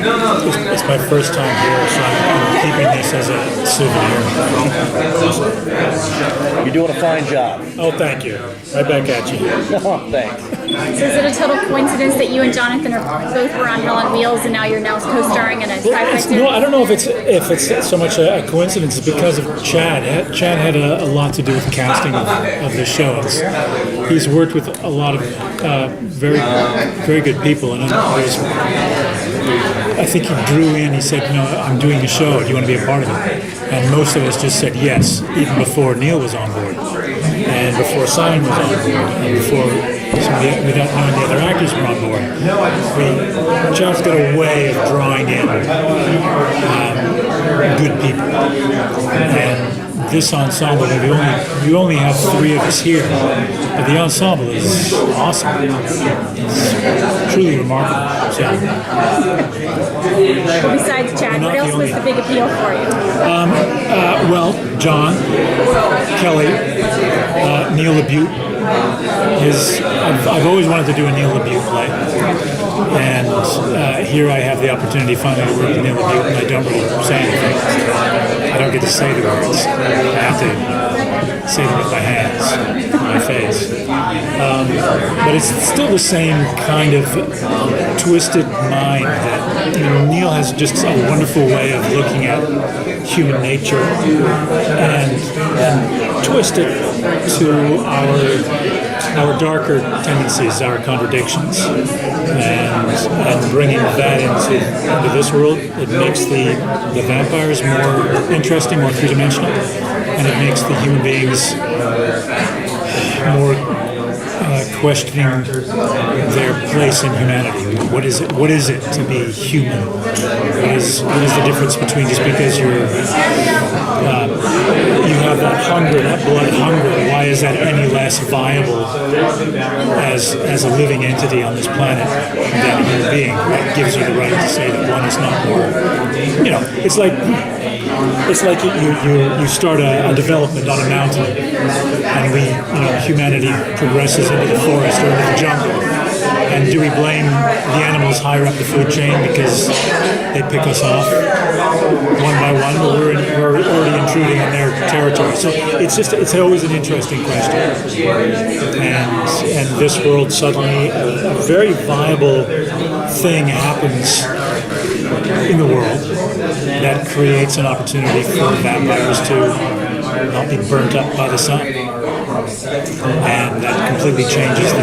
It's my first time here, so I'm keeping this as a souvenir. You're doing a fine job. Oh, thank you. Right back at you. Oh, thanks. So is it a total coincidence that you and Jonathan both were on Hell on Wheels and now you're now co-starring in a sci-fi series? No, I don't know if it's so much a coincidence. It's because of Chad. Chad had a lot to do with the casting of the show. He's worked with a lot of very, very good people, and I think he drew in. He said, I'm doing a show. Do you want to be a part of it? And most of us just said yes, even before Neil was on board, and before Simon was on board, and before without knowing the other actors were on board. Chad's got a way of drawing in good people, and this ensemble, we only have 3 of us here, but the ensemble is awesome. It's truly remarkable. So, well, besides Chad, what else was the big appeal for you? Well, John, Kelly, Neil LaBute. I've always wanted to do a Neil LaBute play, and here I have the opportunity finally to work with Neil LaBute, and I don't really say anything. I don't get to say the words. I have to say them with my hands, my face. But it's still the same kind of twisted mind that Neil has just a wonderful way of looking at human nature and twist it to our darker tendencies, our contradictions, and bringing that into this world. It makes the vampires more interesting, more three-dimensional, and it makes the human beings more questioning their place in humanity. What is it to be human? What is the difference between just because you have that hunger, that blood hunger? Why is that any less viable as a living entity on this planet than a human being? That gives you the right to say that one is not more. It's like you start a development on a mountain, and humanity progresses into the forest or into the jungle. And do we blame the animals higher up the food chain because they pick us off one by one? We're already intruding on their territory. So it's always an interesting question. And this world, suddenly a very viable thing happens in the world that creates an opportunity for vampires to not be burnt up by the sun. And that completely changes the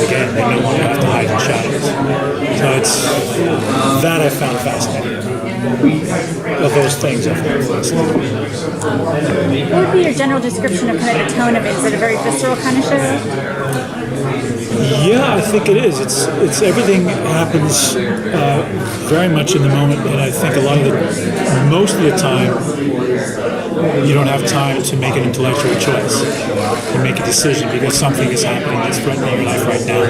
game. They no longer have to hide in shadows. So it's that I found fascinating. Of those things, I found fascinating. What would be your general description of kind of the tone of it? Is it a very visceral kind of show? Yeah, I think it is. It's everything happens very much in the moment, and I think most of the time, you don't have time to make an intellectual choice. You make a decision because something is happening that's threatening your life right now,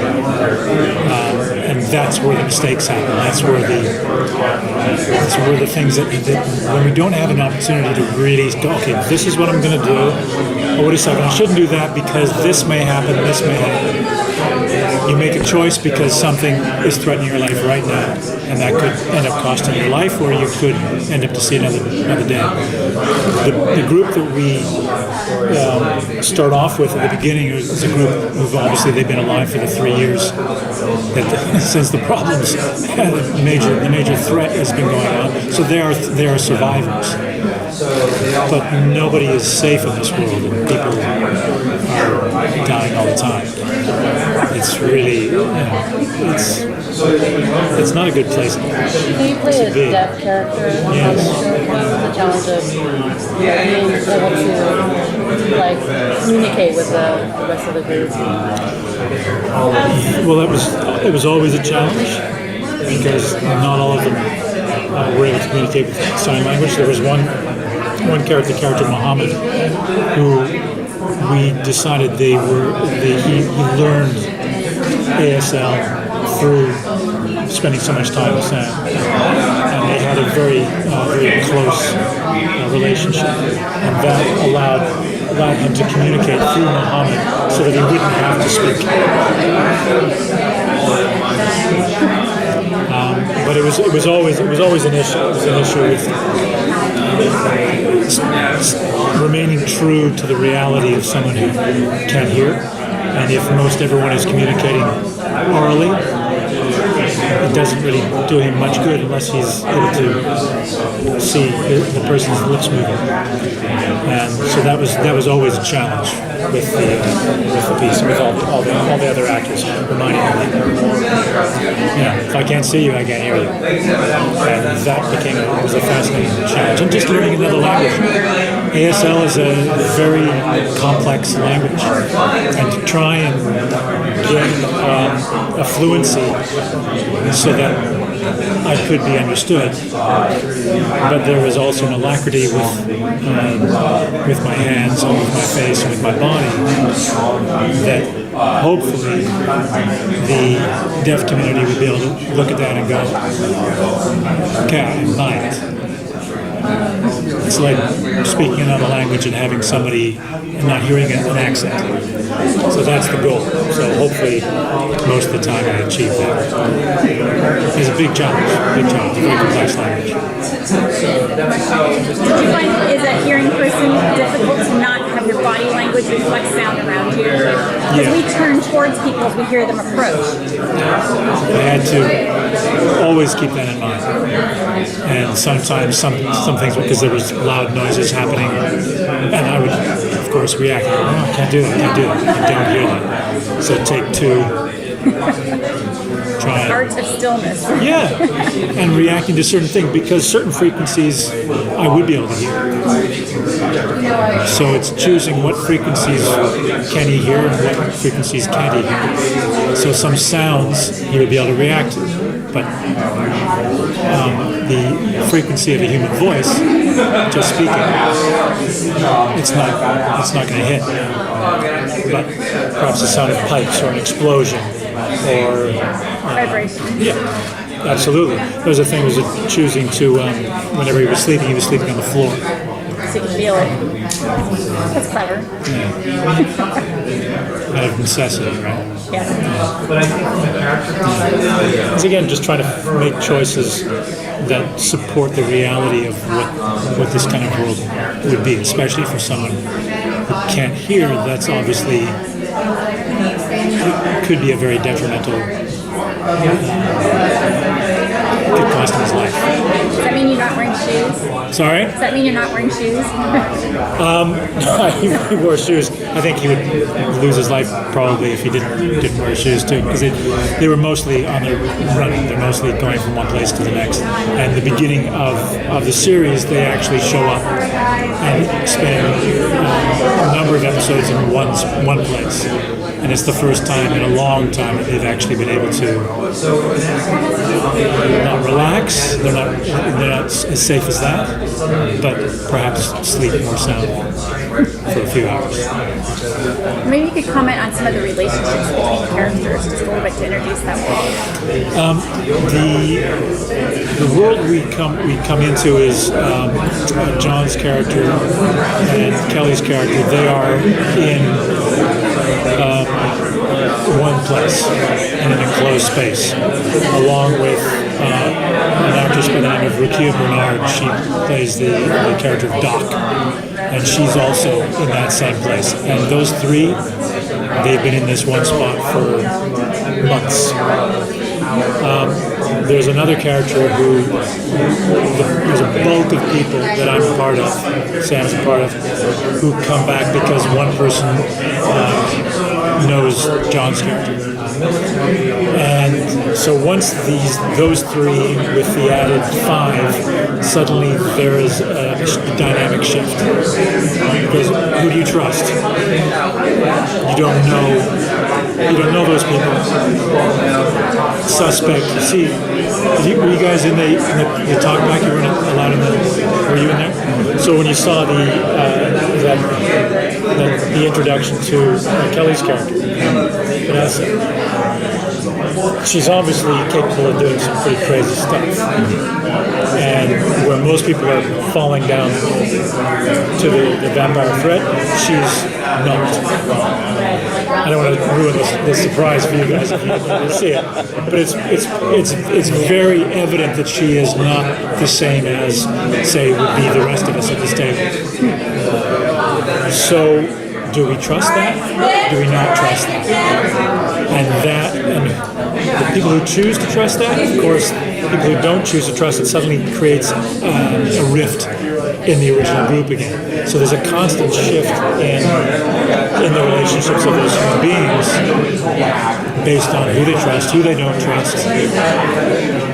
and that's where the mistakes happen. That's where the things that when we don't have an opportunity to really go, okay, this is what I'm going to do. Oh, wait a second, I shouldn't do that because this may happen. This may happen. You make a choice because something is threatening your life right now, and that could end up costing your life, or you could end up to see another day. The group that we start off with at the beginning is a group who've obviously they've been alive for the 3 years since the problems, the major threat has been going on. So they are survivors, but nobody is safe in this world, and people are dying all the time. It's really, it's not a good place. So you play a deaf character. Yes. The challenge of being able to communicate with the rest of the group. Well, it was always a challenge because not all of them were able to communicate with sign language. There was one character Muhammad, who we decided he learned ASL through spending so much time with Sam, and they had a very close relationship, and that allowed him to communicate through Muhammad so that he wouldn't have to speak. but it was always an issue. It was an issue with remaining true to the reality of someone who can't hear, and if most everyone is communicating orally, it doesn't really do him much good unless he's able to see the person's lips moving. And so that was always a challenge with the piece, with all the other actors reminding me, if I can't see you, I can't hear you. And that was a fascinating challenge. And just learning another language. ASL is a very complex language, and to try and get a fluency so that I could be understood, but there was also an alacrity with my hands and with my face and with my body that hopefully the deaf community would be able to look at that and go, okay, I'm blind. It's like speaking another language and having somebody and not hearing an accent. So that's the goal. So hopefully, most of the time I achieve that. It's a big challenge, a very complex language. Did you find, is a hearing person difficult to not have your body language reflect sound around you? Because we turn towards people as we hear them approach. I had to always keep that in mind. And sometimes some things, because there was loud noises happening, and I would, of course, react. Oh, I can't do that. I don't hear that. So take two. Try. Art of stillness. Yeah, and reacting to certain things, because certain frequencies I would be able to hear. So it's choosing what frequencies can he hear and what frequencies can't he hear. So some sounds he would be able to react to, but the frequency of a human voice, just speaking, it's not going to hit. But perhaps the sound of pipes or an explosion or vibration. Yeah, absolutely. There was a thing was choosing to whenever he was sleeping on the floor. So you can feel it. That's clever. Out of necessity, right? Yeah. It's again just trying to make choices that support the reality of what this kind of world would be, especially for someone who can't hear. That's obviously could be a very detrimental could cost him his life. Does that mean you're not wearing shoes? Sorry? Does that mean you're not wearing shoes? He wore shoes. I think he would lose his life probably if he didn't wear shoes too, because they were mostly on their running. They're mostly going from one place to the next. And the beginning of the series, they actually show up and spend a number of episodes in one place. And it's the first time in a long time that they've actually been able to not relax. They're not as safe as that, but perhaps sleep more soundly for a few hours. Maybe you could comment on some of the relationships between characters, just a little bit to introduce that world. The world we come into is John's character and Kelly's character. They are in one place in an enclosed space, along with an actress by the name of Rakia Bernard. She plays the character of Doc, and she's also in that same place. And those three, they've been in this one spot for months. There's another character there's a bulk of people that I'm a part of, Sam's a part of, who come back because one person knows John's character. And so once those three with the added 5, suddenly there is a dynamic shift. Because who do you trust? You don't know those people. Suspect. See, were you guys in the talkback? You weren't allowed in were you in there? So when you saw the introduction to Kelly's character, Vanessa, she's obviously capable of doing some pretty crazy stuff. And where most people are falling down to the vampire threat, she's not. I don't want to ruin the surprise for you guys if you never see it, but it's very evident that she is not the same as, say, would be the rest of us at this table. So, do we trust that? Do we not trust that? And the people who choose to trust that, of course, people who don't choose to trust it suddenly creates a rift in the original group again. So there's a constant shift in the relationships of those human beings based on who they trust, who they don't trust,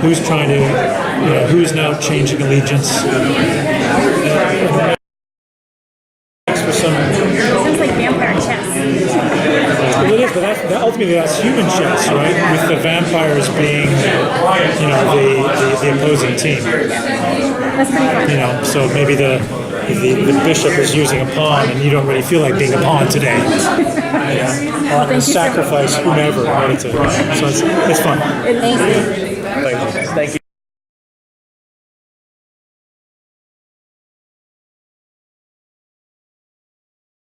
who's trying to, who's now changing allegiance. For some, Sounds like vampire chess. well, it is, but ultimately that's human chess, right? With the vampires being, the opposing team. That's pretty fun. So maybe the bishop is using a pawn, and you don't really feel like being a pawn today. Or Thank you so sacrifice whomever. Right? So it's fun. Thank you. Thank you.